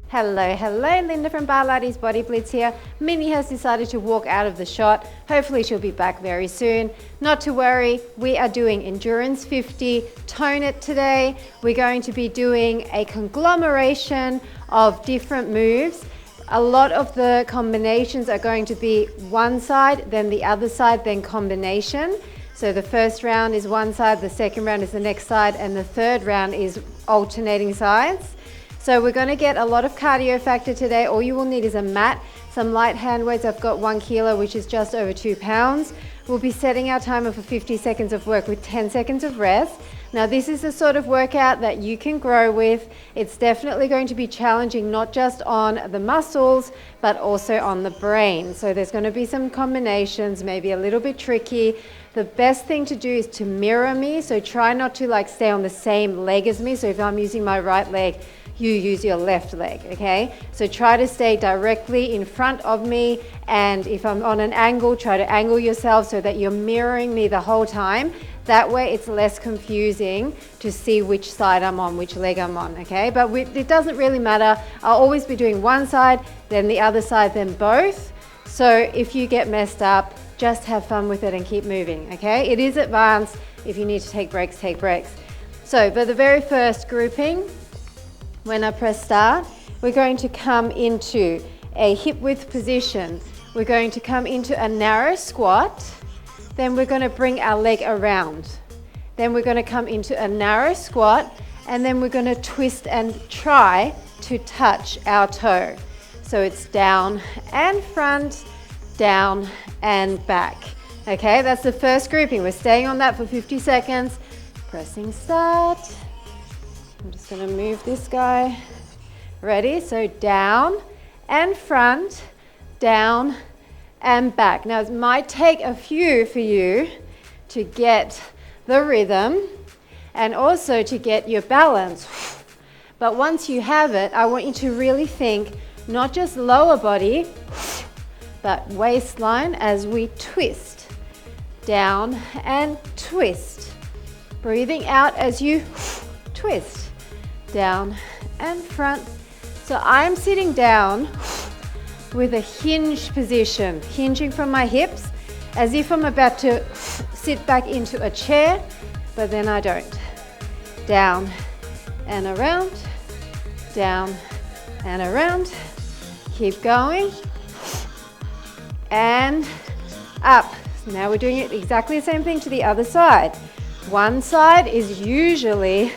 Hello, Linda from Barlates Body Blitz here. Minnie has decided to walk out of the shot. Hopefully she'll be back very soon. Not to worry, we are doing Endurance 50, Tone It today. We're going to be doing a conglomeration of different moves. A lot of the combinations are going to be one side, then the other side, then combination. So the first round is one side, the second round is the next side, and the third round is alternating sides. So we're going to get a lot of cardio factor today. All you will need is a mat, some light hand weights. I've got 1 kilo, which is just over 2 pounds. We'll be setting our timer for 50 seconds of work with 10 seconds of rest. Now this is the sort of workout that you can grow with. It's definitely going to be challenging, not just on the muscles, but also on the brain. So there's going to be some combinations, maybe a little bit tricky. The best thing to do is to mirror me. So try not to stay on the same leg as me. So if I'm using my right leg, you use your left leg, okay? So try to stay directly in front of me, and if I'm on an angle, try to angle yourself so that you're mirroring me the whole time. That way it's less confusing to see which side I'm on, which leg I'm on, okay? But it doesn't really matter. I'll always be doing one side, then the other side, then both. So if you get messed up, just have fun with it and keep moving, okay? It is advanced. If you need to take breaks, take breaks. So for the very first grouping, when I press start, we're going to come into a hip width position. We're going to come into a narrow squat. Then we're going to bring our leg around. Then we're going to come into a narrow squat, and then we're going to twist and try to touch our toe. So it's down and front, down and back. Okay, that's the first grouping. We're staying on that for 50 seconds. Pressing start. I'm just going to move this guy. Ready? So down and front, down and back. Now it might take a few for you to get the rhythm and also to get your balance. But once you have it, I want you to really think not just lower body, but waistline as we twist. Down and twist. Breathing out as you twist. Down and front. So I'm sitting down with a hinged position, hinging from my hips as if I'm about to sit back into a chair, but then I don't. Down and around, down and around. Keep going. And up. So now we're doing it exactly the same thing to the other side. One side is usually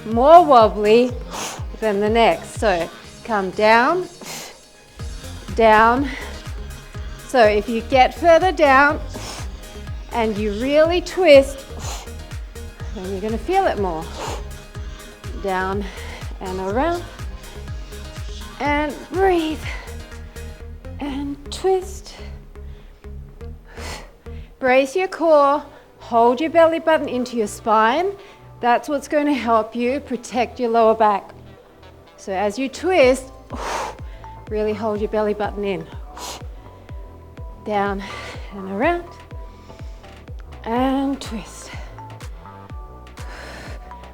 more wobbly than the next. So come down, down. So if you get further down and you really twist, then you're going to feel it more. Down and around. And breathe. And twist. Brace your core. Hold your belly button into your spine. That's what's going to help you protect your lower back. So as you twist, really hold your belly button in. Down and around. And twist.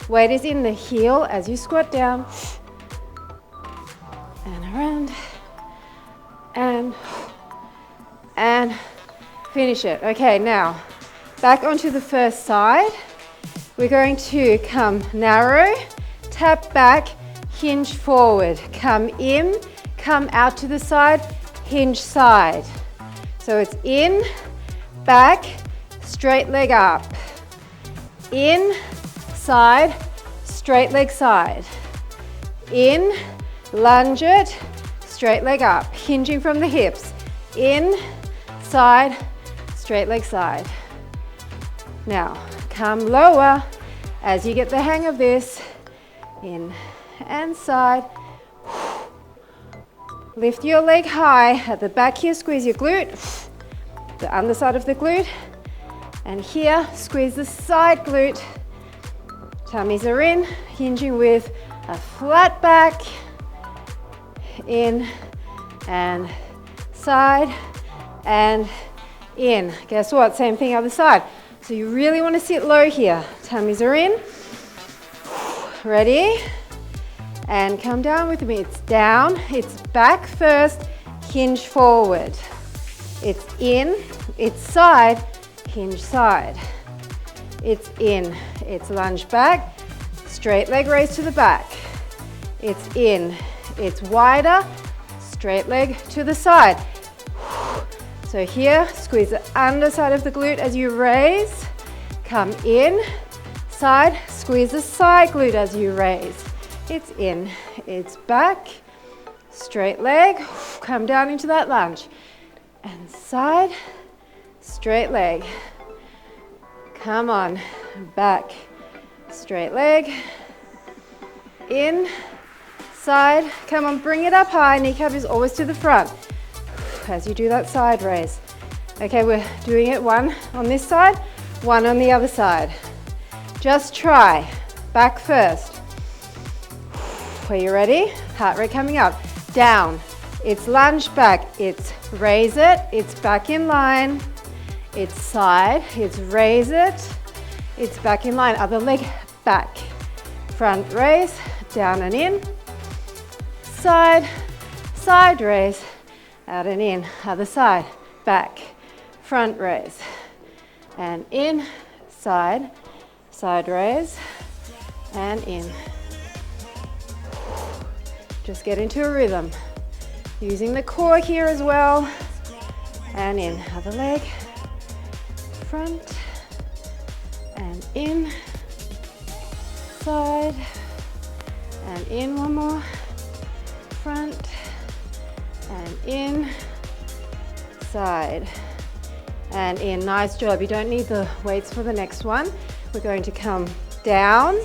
Weight is in the heel as you squat down. And around. And finish it. Okay, now back onto the first side. We're going to come narrow, tap back, hinge forward. Come in, come out to the side, hinge side. So it's in, back, straight leg up. In, side, straight leg side. In, lunge it, straight leg up. Hinging from the hips. In, side, straight leg side. Now, come lower as you get the hang of this. In and side. Lift your leg high. At the back here, squeeze your glute, the underside of the glute. And here, squeeze the side glute. Tummies are in, hinging with a flat back. In and side and in. Guess what? Same thing other side. So you really want to sit low here. Tummies are in. Ready? And come down with me. It's down, it's back first, hinge forward. It's in, it's side, hinge side. It's in, it's lunge back, straight leg raise to the back. It's in, it's wider, straight leg to the side. So here, squeeze the underside of the glute as you raise. Come in, side, squeeze the side glute as you raise. It's in, it's back, straight leg, come down into that lunge. And side, straight leg. Come on, back, straight leg. In, side, come on, bring it up high, kneecap is always to the front. As you do that side raise. Okay, we're doing it one on this side, one on the other side. Just try, back first. Are you ready? Heart rate coming up. Down, it's lunge back, it's raise it, it's back in line. It's side, it's raise it, it's back in line. Other leg back. Front raise, down and in. Side, side raise, out and in. Other side, back. Front raise, and in. Side, side raise, and in. Just get into a rhythm. Using the core here as well. And in, other leg. Front, and in. Side, and in, one more. Front, and in. Side, and in. Nice job. You don't need the weights for the next one. We're going to come down.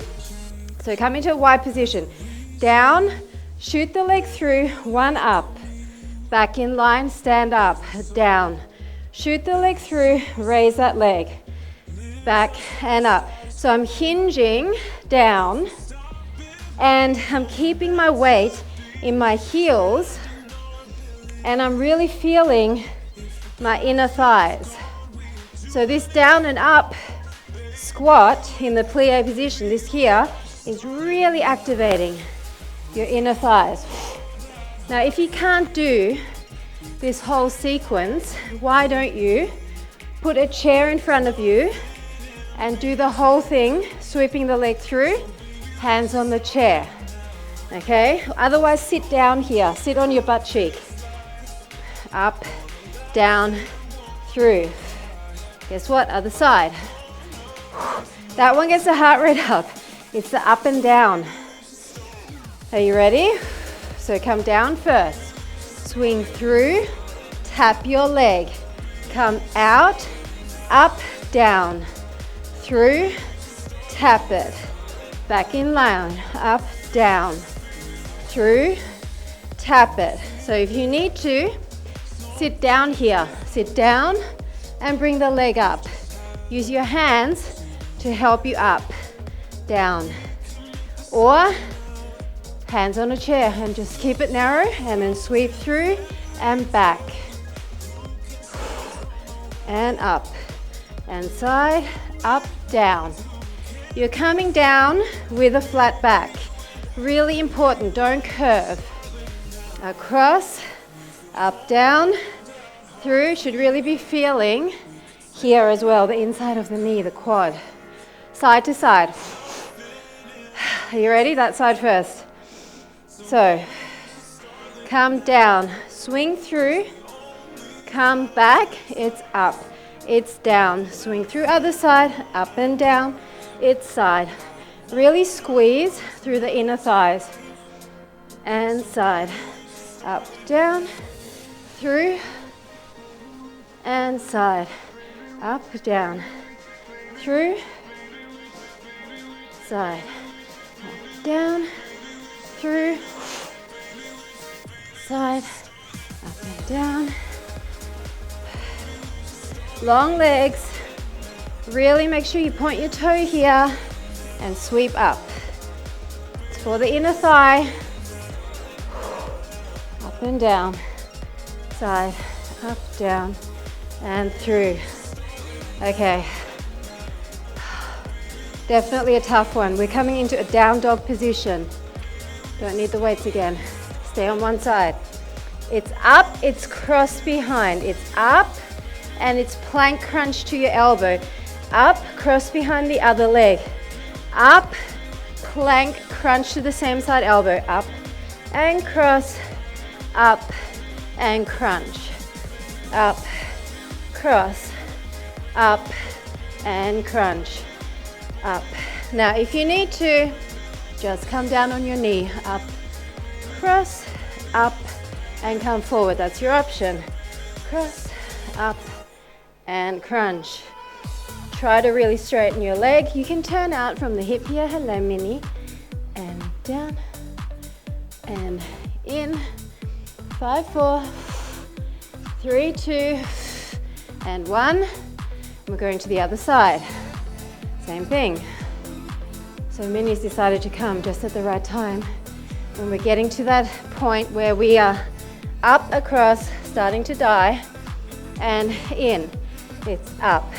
So come into a wide position. Down, shoot the leg through, one up. Back in line, stand up, down. Shoot the leg through, raise that leg. Back and up. So I'm hinging down and I'm keeping my weight in my heels and I'm really feeling my inner thighs. So this down and up squat in the plie position, this here, is really activating your inner thighs. Now, if you can't do this whole sequence, why don't you put a chair in front of you and do the whole thing, sweeping the leg through, hands on the chair, okay? Otherwise, sit down here, sit on your butt cheek. Up, down, through. Guess what? Other side. That one gets the heart rate up. It's the up and down. Are you ready? So come down first, swing through, tap your leg, come out, up, down, through, tap it, back in line, up, down, through, tap it. So if you need to, sit down here, sit down and bring the leg up. Use your hands to help you up, down, or hands on a chair and just keep it narrow and then sweep through and back and up and side, up, down. You're coming down with a flat back. Really important, don't curve. Across, up, down, through. Should really be feeling here as well, the inside of the knee, the quad. Side to side. Are you ready? That side first. So, come down, swing through, come back, it's up, it's down, swing through other side, up and down, it's side. Really squeeze through the inner thighs, and side, up, down, through, and side, up, down, through, side, up, down, through, side, up and down. Long legs. Really make sure you point your toe here and sweep up. It's for the inner thigh. Up and down. Side, up, down, and through. Okay. Definitely a tough one. We're coming into a down dog position. Don't need the weights again. Stay on one side. It's up, it's cross behind. It's up, and it's plank crunch to your elbow. Up, cross behind the other leg. Up, plank crunch to the same side elbow. Up and cross, up and crunch. Up, cross, up and crunch. Up. Now if you need to, just come down on your knee. Up, cross, up and come forward. That's your option. Cross, up and crunch. Try to really straighten your leg. You can turn out from the hip here. Hello, Minnie. And down and in. 5, 4, 3, 2, and 1. We're going to the other side. Same thing. So Minnie's decided to come just at the right time. When we're getting to that point where we are up, across, starting to die, and in. It's up.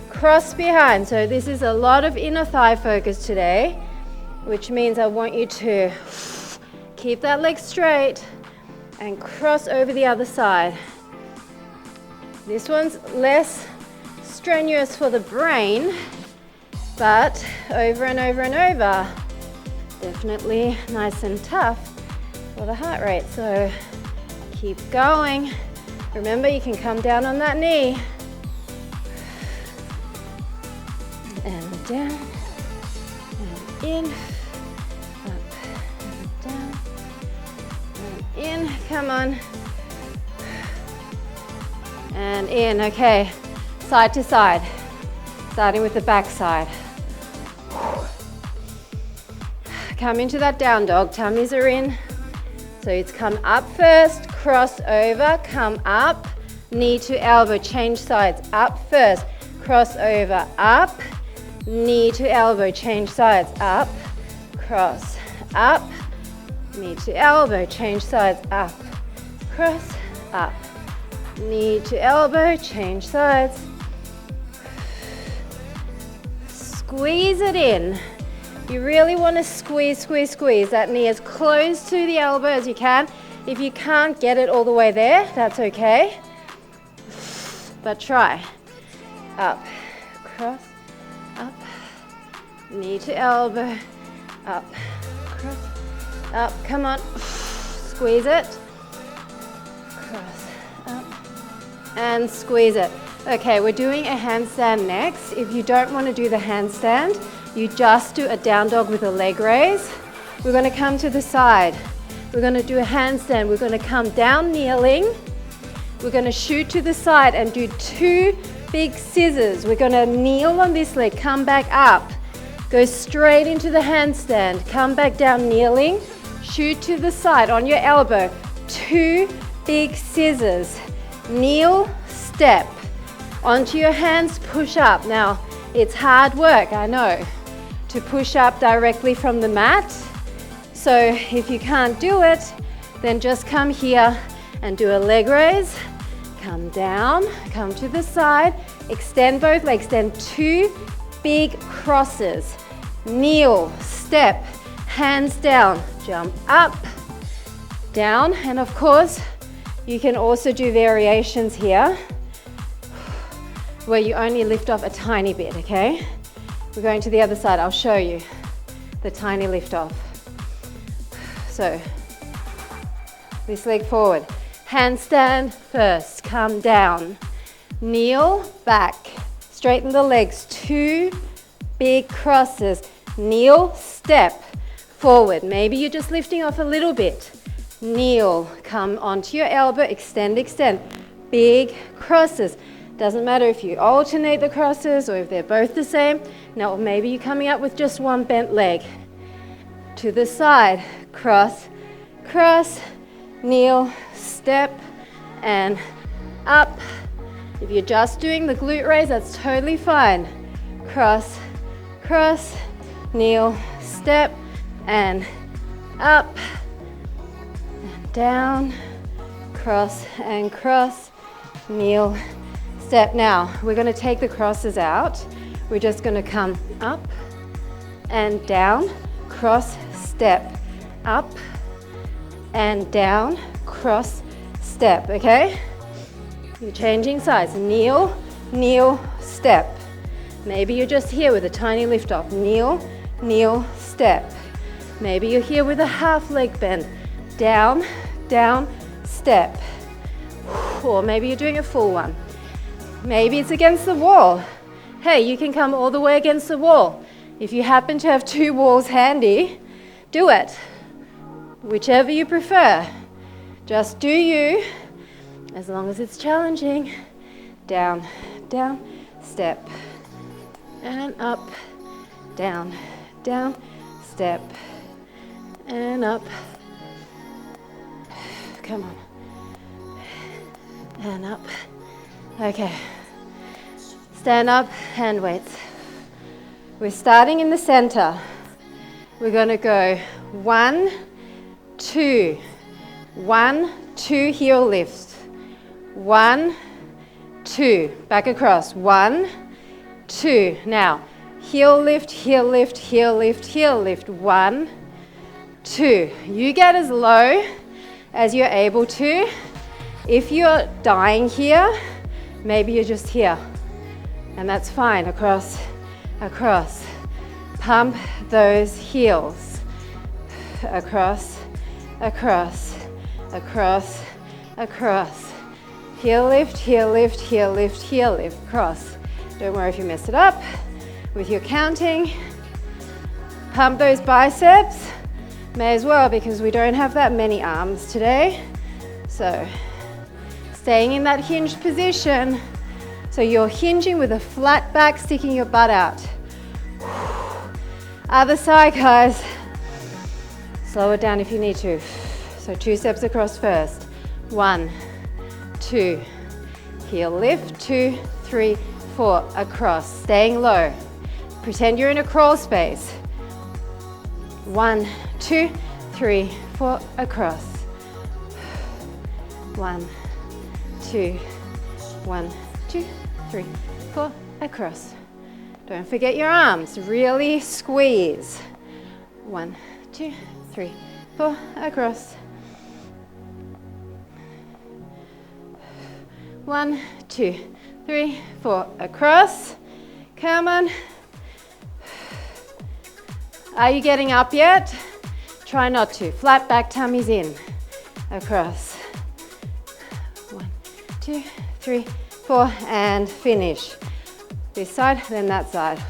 Cross behind. So this is a lot of inner thigh focus today, which means I want you to keep that leg straight and cross over the other side. This one's less strenuous for the brain, but over and over and over, definitely nice and tough for the heart rate. So keep going. Remember, you can come down on that knee. And down, and in, up, and down, and in, come on, and in. Okay, side to side, starting with the back side. Come into that down dog, tummies are in. So it's come up first, cross over, come up, knee to elbow, change sides, up first, cross over, up, knee to elbow, change sides, up, cross, up, knee to elbow, change sides, up, cross, up, knee to elbow, change sides. Squeeze it in. You really want to squeeze, squeeze, squeeze that knee as close to the elbow as you can. If you can't get it all the way there, that's okay. But try. Up, cross, up, knee to elbow, up, cross, up, come on, squeeze it, cross, up, and squeeze it. Okay, we're doing a handstand next. If you don't want to do the handstand, you just do a down dog with a leg raise. We're going to come to the side. We're going to do a handstand. We're going to come down kneeling. We're going to shoot to the side and do 2 big scissors. We're going to kneel on this leg, come back up, go straight into the handstand, come back down kneeling, shoot to the side on your elbow, 2 big scissors, kneel, step, onto your hands, push up. Now, it's hard work, I know, to push up directly from the mat. So if you can't do it, then just come here and do a leg raise. Come down, come to the side, extend both legs, extend 2 big crosses. Kneel, step, hands down, jump up, down, and of course, you can also do variations here where you only lift off a tiny bit, okay? We're going to the other side, I'll show you the tiny lift off. So, this leg forward. Handstand first, come down. Kneel, back. Straighten the legs, 2 big crosses. Kneel, step, forward. Maybe you're just lifting off a little bit. Kneel, come onto your elbow, extend, extend. Big crosses. Doesn't matter if you alternate the crosses or if they're both the same. Now, maybe you're coming up with just one bent leg. To the side, cross, cross, kneel, step, and up. If you're just doing the glute raise, that's totally fine. Cross, cross, kneel, step, and up, and down, cross, kneel, step. Now, we're going to take the crosses out. We're just going to come up and down, cross, step, up and down, cross, step, okay? You're changing sides. Kneel, kneel, step. Maybe you're just here with a tiny lift off. Kneel, kneel, step. Maybe you're here with a half leg bend. Down, down, step. Or maybe you're doing a full one. Maybe it's against the wall. Hey, you can come all the way against the wall. If you happen to have 2 walls handy, do it. Whichever you prefer. Just do you, as long as it's challenging. Down, down, step. And up, down, down, step. And up. Come on. And up. Okay. Stand up, hand weights. We're starting in the center. We're going to go 1, 2. 1, 2, heel lift. 1, 2. Back across. 1, 2. Now, heel lift, heel lift, heel lift, heel lift. 1, 2. You get as low as you're able to. If you're dying here, maybe you're just here. And that's fine. Across, across. Pump those heels. Across, across, across, across. Heel lift, heel lift, heel lift, heel lift. Cross. Don't worry if you mess it up with your counting. Pump those biceps. May as well, because we don't have that many arms today. So, staying in that hinged position. So you're hinging with a flat back, sticking your butt out. Other side, guys. Slow it down if you need to. So 2 steps across first. 1, 2. Heel lift. 2, 3, 4. Across. Staying low. Pretend you're in a crawl space. 1, 2, 3, 4. Across. 1, 2, 1, 2, 3, 4. Across. Don't forget your arms. Really squeeze. 1, 2, 3, 4. Across. 1, 2, 3, 4. Across. Come on. Are you getting up yet? Try not to. Flat back, tummies in. Across. 1, 2, 3, 4, and finish. This side, then that side.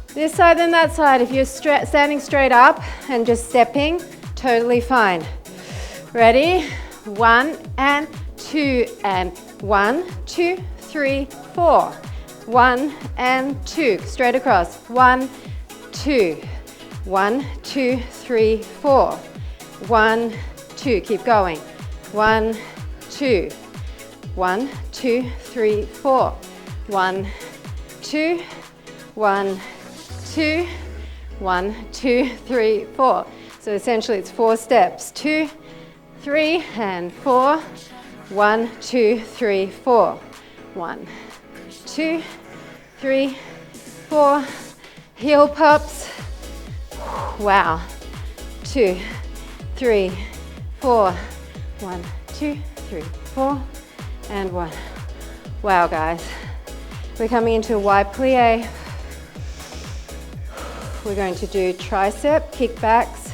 This side, then that side. If you're standing straight up and just stepping, totally fine. Ready? 1 and 2 and 1, 2, 3, 4. 1 and 2. Straight across. 1, 2. 1, 2, 3, 4. 1, 2. Keep going. 1, 2. 1, 2, 3, 4. 1, 2, 1, 2, 1, 2, 3, 4. So essentially it's 4 steps. 2, 3, and 4. 1, 2, 3, 4. 1, 2, 3, 4. Heel pops. Wow. 2, 3, 4. 1, 2, 3, 4. And 1. Wow, guys. We're coming into a wide plie. We're going to do tricep kickbacks.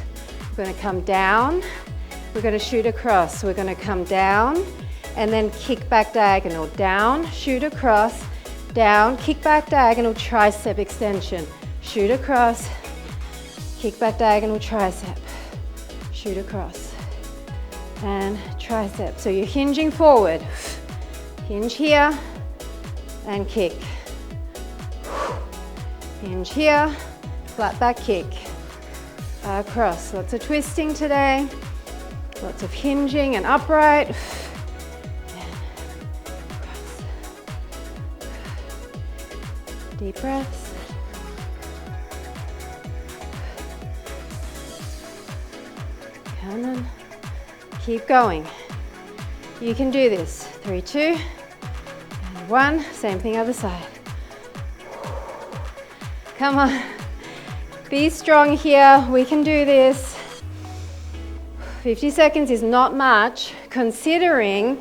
We're going to come down. We're going to shoot across. We're going to come down and then kick back diagonal. Down, shoot across, down, kick back diagonal, tricep extension. Shoot across, kick back diagonal, tricep. Shoot across and tricep. So you're hinging forward. Hinge here and kick. Hinge here, flat back kick. Across. Lots of twisting today. Lots of hinging and upright. And across. Deep breaths. Come on. Keep going. You can do this. 3, 2, and 1. Same thing other side. Come on. Be strong here. We can do this. 50 seconds is not much considering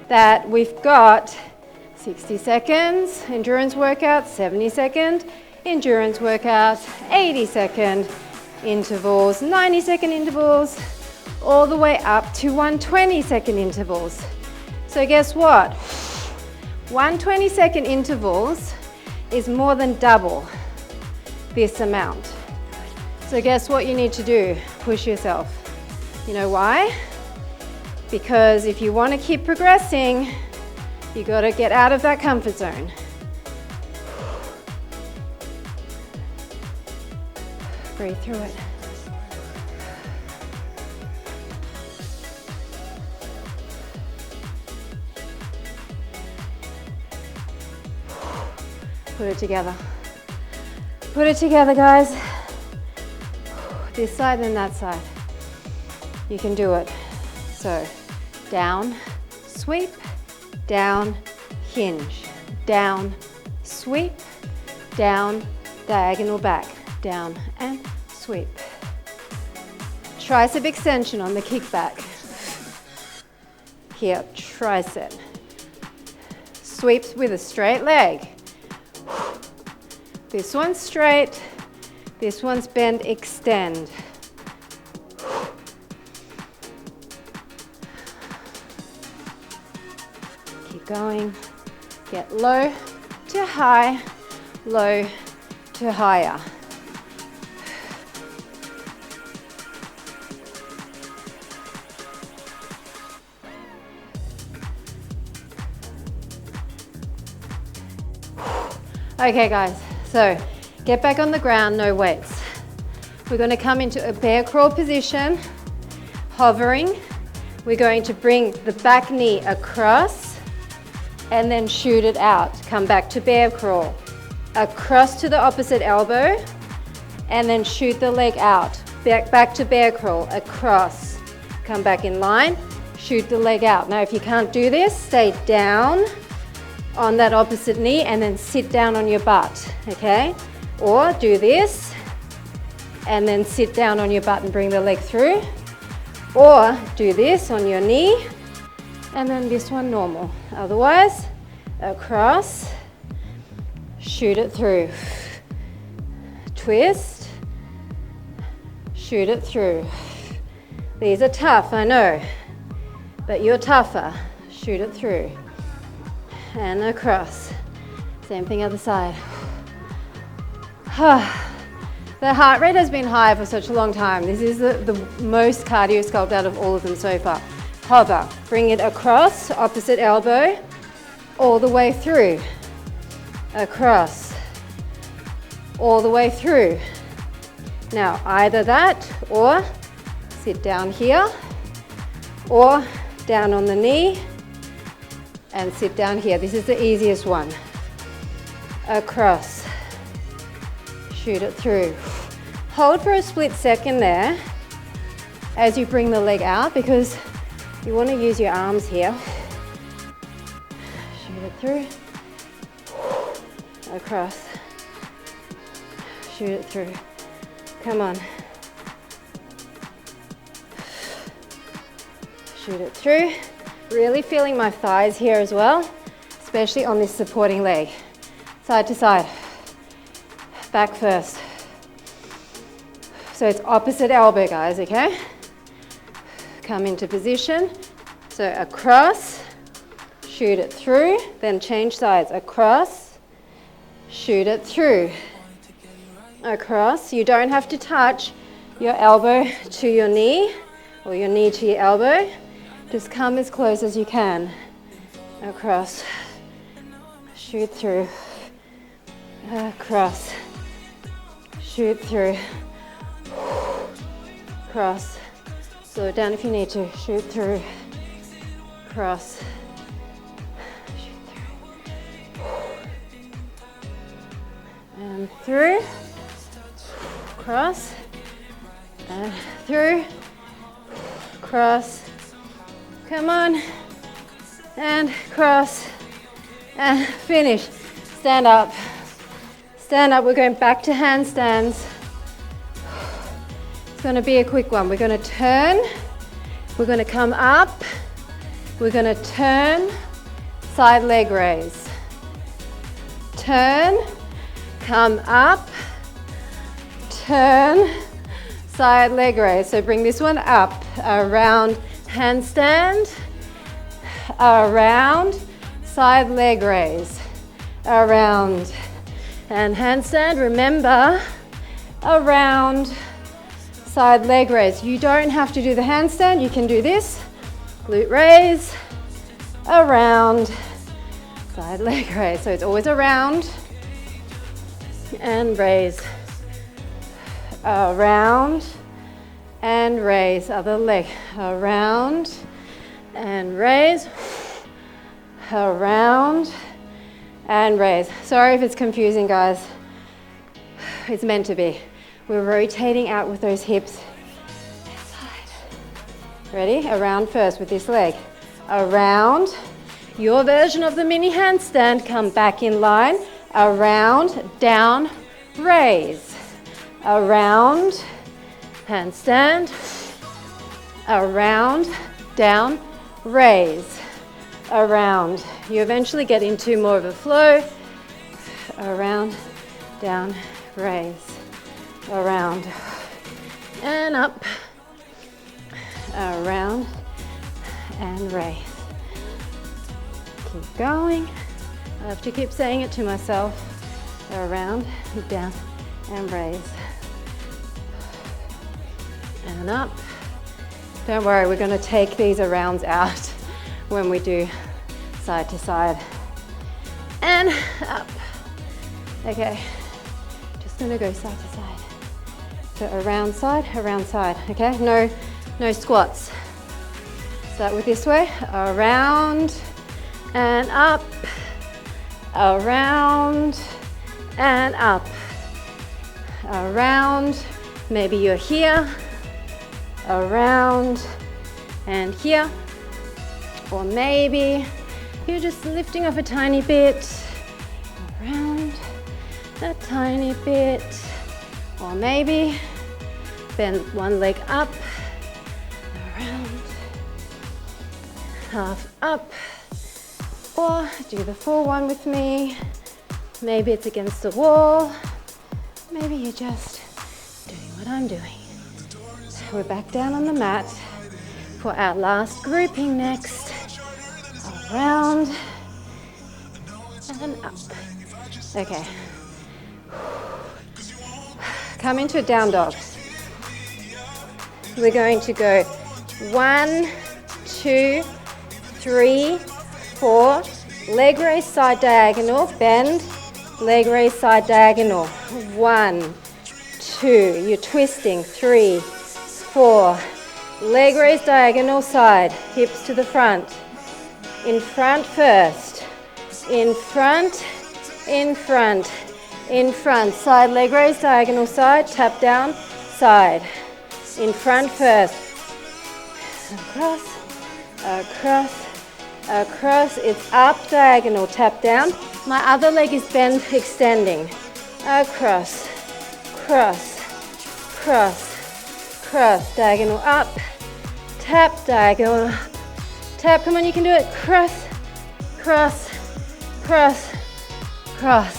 that we've got 60 seconds endurance workout, 70-second endurance workouts, 80-second intervals, 90-second intervals, all the way up to 120-second intervals. So guess what? 120-second intervals is more than double this amount. So guess what you need to do? Push yourself. You know why? Because if you want to keep progressing, you got to get out of that comfort zone. Breathe through it. Put it together. Put it together, guys. This side and that side. You can do it. So, down, sweep, down, hinge, down, sweep, down, diagonal back, down and sweep. Tricep extension on the kickback. Here, tricep. Sweeps with a straight leg. This one's straight, this one's bend, extend. Keep going. Get low to high, low to higher. Okay guys, so get back on the ground, no weights. We're going to come into a bear crawl position, hovering. We're going to bring the back knee across and then shoot it out. Come back to bear crawl, across to the opposite elbow and then shoot the leg out. Back to bear crawl, across. Come back in line, shoot the leg out. Now if you can't do this, stay down on that opposite knee and then sit down on your butt, okay? Or do this and then sit down on your butt and bring the leg through. Or do this on your knee and then this one normal. Otherwise, across, shoot it through. Twist, shoot it through. These are tough, I know, but you're tougher. Shoot it through. And across. Same thing other side. The heart rate has been high for such a long time. This is the most cardio sculpt out of all of them so far. Hover, bring it across, opposite elbow, all the way through. Across, all the way through. Now either that or sit down here or down on the knee and sit down here. This is the easiest one. Across, shoot it through. Hold for a split second there as you bring the leg out because you want to use your arms here. Shoot it through. Across, shoot it through. Come on. Shoot it through. Really feeling my thighs here as well, especially on this supporting leg. Side to side. Back first. So it's opposite elbow, guys, okay? Come into position. So across, shoot it through, then change sides. Across, shoot it through. Across. You don't have to touch your elbow to your knee or your knee to your elbow. Just come as close as you can. Across, shoot through. Across, shoot through. Cross, slow it down if you need to. Shoot through. Cross, shoot through. And through. Cross, and through. Cross. Come on, and cross, and finish. Stand up. Stand up, we're going back to handstands. It's gonna be a quick one. We're gonna turn We're going to come up. We're going to turn, side leg raise. Turn, come up, turn, side leg raise. So bring this one up, around handstand, around, side leg raise, around, and handstand. Remember, around, side leg raise. You don't have to do the handstand, you can do this. Glute raise, around, side leg raise. So it's always around and raise, around and raise. Other leg, around and raise, around and raise. Sorry if it's confusing, guys. It's meant to be. We're rotating out with those hips. Ready? Around first with this leg. Around. Your version of the mini handstand. Come back in line. Around, down, raise. Around, handstand. Around, down, raise. Around. You eventually get into more of a flow. Around, down, raise. Around and up. Around and raise. Keep going. I have to keep saying it to myself. Around, down, and raise. And up. Don't worry, we're going to take these arounds out when we do side to side. And up. Okay, just going to go side to side. So around side, okay? No squats. Start with this way, around and up, around and up, around, maybe you're here, around and here, or maybe you're just lifting off a tiny bit, around a tiny bit, or maybe bend one leg up, around, half up, or do the full one with me. Maybe it's against the wall, maybe you're just doing what I'm doing. We're back down on the mat for our last grouping next. Around and up. Okay. Come into a down dog. We're going to go 1, 2, 3, 4. Leg raise, side diagonal, bend. Leg raise, side diagonal. 1, 2. You're twisting. 3, 4. Leg raise, diagonal, side. Hips to the front. In front first. In front, in front, in front. Side leg raise, diagonal side. Tap down, side. In front first. Across, across, across. It's up, diagonal. Tap down. My other leg is bent, extending. Across, cross, cross, cross. Diagonal up. Tap, diagonal up. Tap, come on, you can do it. Cross, cross, cross, cross.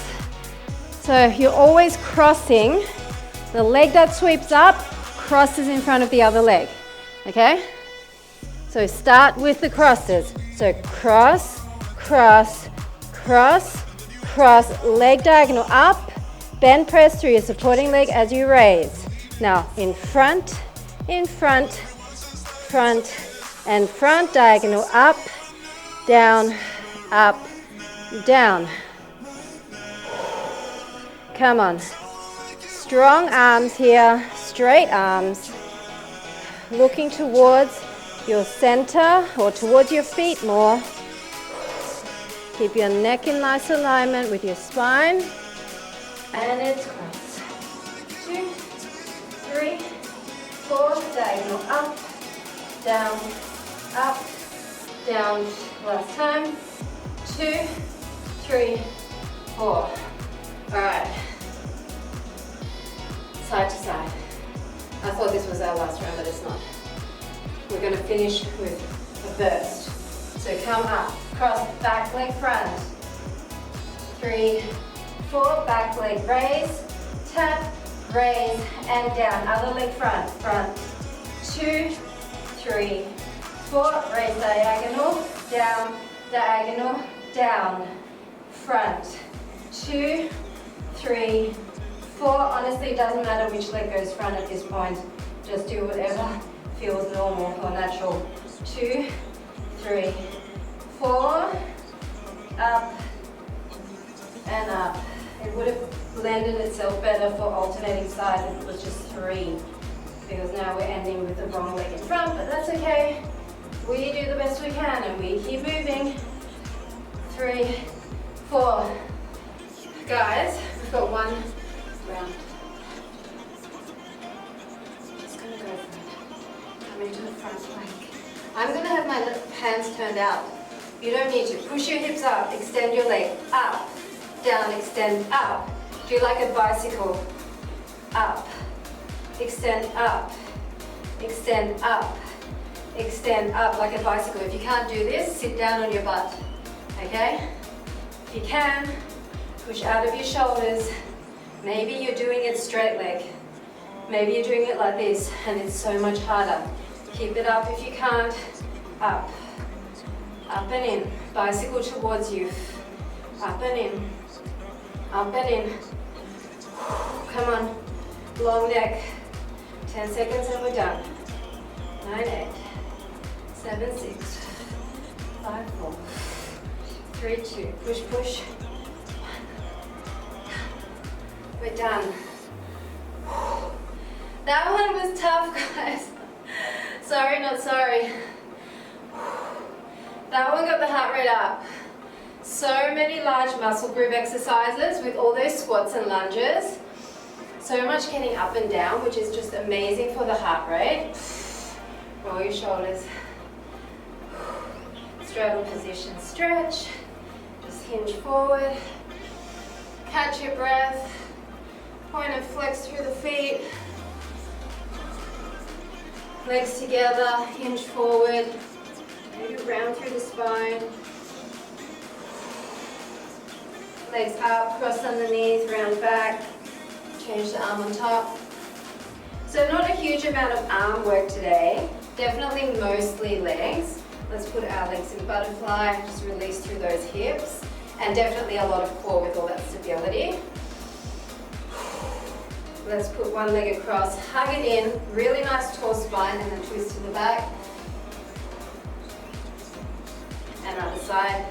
So you're always crossing. The leg that sweeps up crosses in front of the other leg. Okay? So start with the crosses. So cross, cross, cross, cross, leg diagonal up, bend press through your supporting leg as you raise. Now in front, front, and front, diagonal up, down, down. Come on. Strong arms here, straight arms. Looking towards your center or towards your feet more. Keep your neck in nice alignment with your spine. And it's cross. 2, 3, 4, diagonal up, down, up, down. Last time. 2, 3, 4. All right. Side to side. I thought this was our last round, but it's not. we're going to finish with a burst. So come up, cross, back leg front. 3, 4, back leg raise, tap, raise, and down. Other leg front, front. 2, 3, 4, raise diagonal, down, diagonal, down, front. 2, 3, 4. Honestly, it doesn't matter which leg goes front at this point. Just do whatever feels normal or natural. 2, 3, 4, up and up. It would have blended itself better for alternating sides if it was just 3, because now we're ending with the wrong leg in front, but that's okay. We do the best we can and we keep moving. 3, 4. Guys, we've got 1 round. Just gonna go for it. Come into the front plank. I'm gonna have my hands turned out. You don't need to. Push your hips up, extend your leg, up, down, extend, up. Do like a bicycle, up, extend, up, extend, up, extend, up like a bicycle. If you can't do this, sit down on your butt, okay? If you can, push out of your shoulders. Maybe you're doing it straight leg. Maybe you're doing it like this and it's so much harder. Keep it up if you can't. Up, up and in. Bicycle towards you. Up and in, up and in. Come on, long neck. 10 seconds and we're done. 9, 8, 7, 6, 5, 4, 3, 2. Push, push. 1. We're done. That one was tough, guys. Sorry, not sorry. That one got the heart rate up. So many large muscle group exercises with all those squats and lunges. So much getting up and down, which is just amazing for the heart rate. Roll your shoulders. Straddle position, stretch. Just hinge forward. Catch your breath. Point and flex through the feet. Legs together, hinge forward. Maybe round through the spine. Legs up, cross underneath, round back. Change the arm on top. So not a huge amount of arm work today. Definitely mostly legs. Let's put our legs in butterfly, just release through those hips. And definitely a lot of core with all that stability. Let's put one leg across, hug it in, really nice tall spine and then twist to the back. And other side.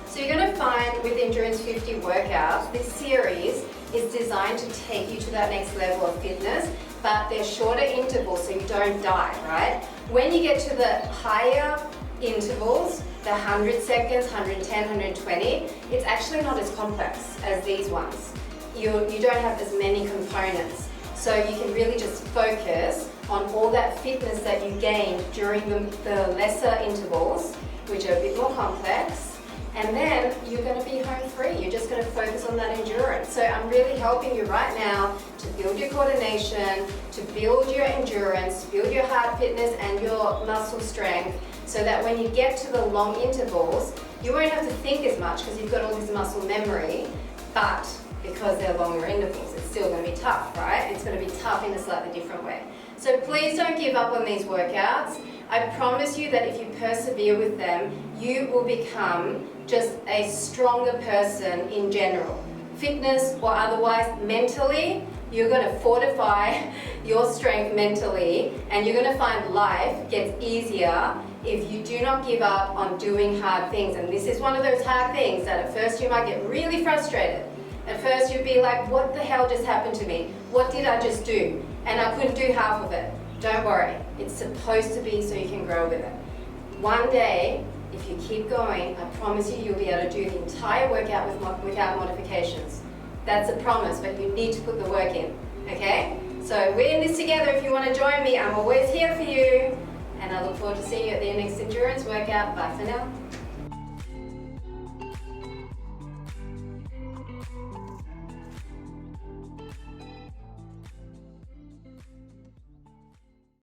So you're going to find with Endurance 50 workouts, this series is designed to take you to that next level of fitness, but they're shorter intervals so you don't die, right? When you get to the higher intervals, the 100 seconds, 110, 120, it's actually not as complex as these ones. You don't have as many components. So you can really just focus on all that fitness that you gained during the lesser intervals, which are a bit more complex, and then you're going to be home free. You're just going to focus on that endurance. So I'm really helping you right now to build your coordination, to build your endurance, build your heart fitness and your muscle strength, so that when you get to the long intervals, you won't have to think as much because you've got all this muscle memory, but because they're longer intervals, it's still going to be tough, right? It's going to be tough in a slightly different way. So please don't give up on these workouts. I promise you that if you persevere with them, you will become just a stronger person in general. Fitness or otherwise, mentally, you're going to fortify your strength mentally, and you're going to find life gets easier if you do not give up on doing hard things. And this is one of those hard things that at first you might get really frustrated. At first you'd be like, what the hell just happened to me? What did I just do? And I couldn't do half of it. Don't worry, it's supposed to be so you can grow with it. One day, if you keep going, I promise you, you'll be able to do the entire workout without modifications. That's a promise, but you need to put the work in, okay? So we're in this together. If you want to join me, I'm always here for you. And I look forward to seeing you at the next endurance workout. Bye for now.